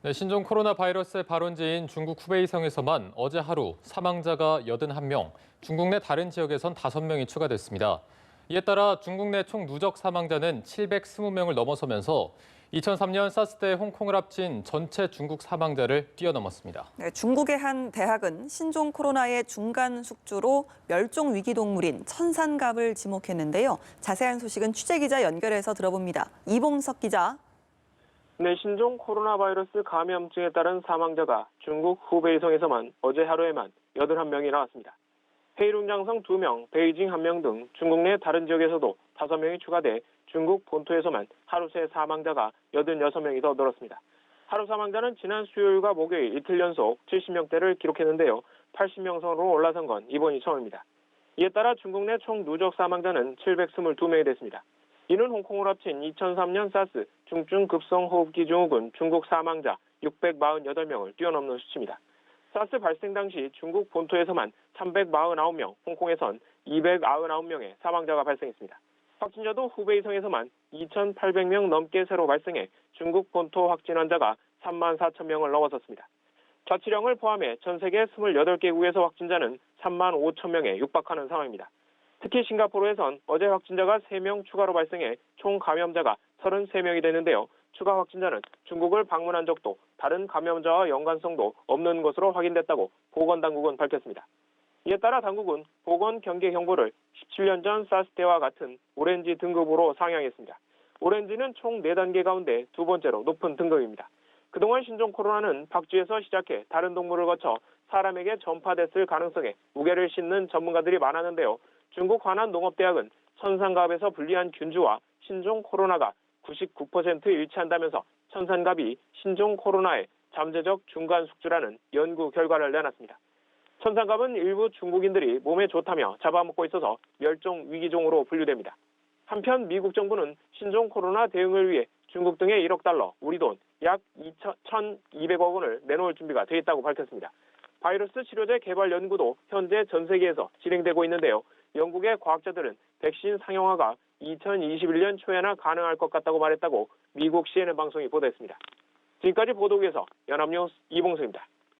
네, 신종 코로나 바이러스의 발원지인 중국 후베이성에서만 어제 하루 사망자가 81명, 중국 내 다른 지역에선 5명이 추가됐습니다. 이에 따라 중국 내 총 누적 사망자는 720명을 넘어서면서 2003년 사스 때 홍콩을 합친 전체 중국 사망자를 뛰어넘었습니다. 네, 중국의 한 대학은 신종 코로나의 중간 숙주로 멸종 위기 동물인 천산갑을 지목했는데요. 자세한 소식은 취재기자 연결해서 들어봅니다. 이봉석 기자. 네, 신종 코로나 바이러스 감염증에 따른 사망자가 중국 후베이성에서만 어제 하루에만 81명이 나왔습니다. 헤이룽장성 2명, 베이징 1명 등 중국 내 다른 지역에서도 5명이 추가돼 중국 본토에서만 하루 새 사망자가 86명이 더 늘었습니다. 하루 사망자는 지난 수요일과 목요일 이틀 연속 70명대를 기록했는데요. 80명 선으로 올라선 건 이번이 처음입니다. 이에 따라 중국 내 총 누적 사망자는 722명이 됐습니다. 이는 홍콩을 합친 2003년 사스 중증급성호흡기 증후군 중국 사망자 648명을 뛰어넘는 수치입니다. 사스 발생 당시 중국 본토에서만 349명, 홍콩에선 299명의 사망자가 발생했습니다. 확진자도 후베이성에서만 2,800명 넘게 새로 발생해 중국 본토 확진 환자가 34,000명을 넘어섰습니다. 자치령을 포함해 전 세계 28개국에서 확진자는 35,000명에 육박하는 상황입니다. 특히 싱가포르에선 어제 확진자가 3명 추가로 발생해 총 감염자가 33명이 되는데요. 추가 확진자는 중국을 방문한 적도 다른 감염자와 연관성도 없는 것으로 확인됐다고 보건당국은 밝혔습니다. 이에 따라 당국은 보건 경계 경보를 17년 전 사스 때와 같은 오렌지 등급으로 상향했습니다. 오렌지는 총 4단계 가운데 두 번째로 높은 등급입니다. 그동안 신종 코로나는 박쥐에서 시작해 다른 동물을 거쳐 사람에게 전파됐을 가능성에 무게를 싣는 전문가들이 많았는데요. 중국 화난농업대학은 천산갑에서 분리한 균주와 신종 코로나가 99% 일치한다면서 천산갑이 신종 코로나의 잠재적 중간 숙주라는 연구 결과를 내놨습니다. 천산갑은 일부 중국인들이 몸에 좋다며 잡아먹고 있어서 멸종 위기종으로 분류됩니다. 한편 미국 정부는 신종 코로나 대응을 위해 중국 등에 1억 달러, 우리 돈 약 1,200억 원을 내놓을 준비가 돼 있다고 밝혔습니다. 바이러스 치료제 개발 연구도 현재 전 세계에서 진행되고 있는데요. 영국의 과학자들은 백신 상용화가 2021년 초에나 가능할 것 같다고 말했다고 미국 CNN 방송이 보도했습니다. 지금까지 보도국에서 연합뉴스 이봉수입니다.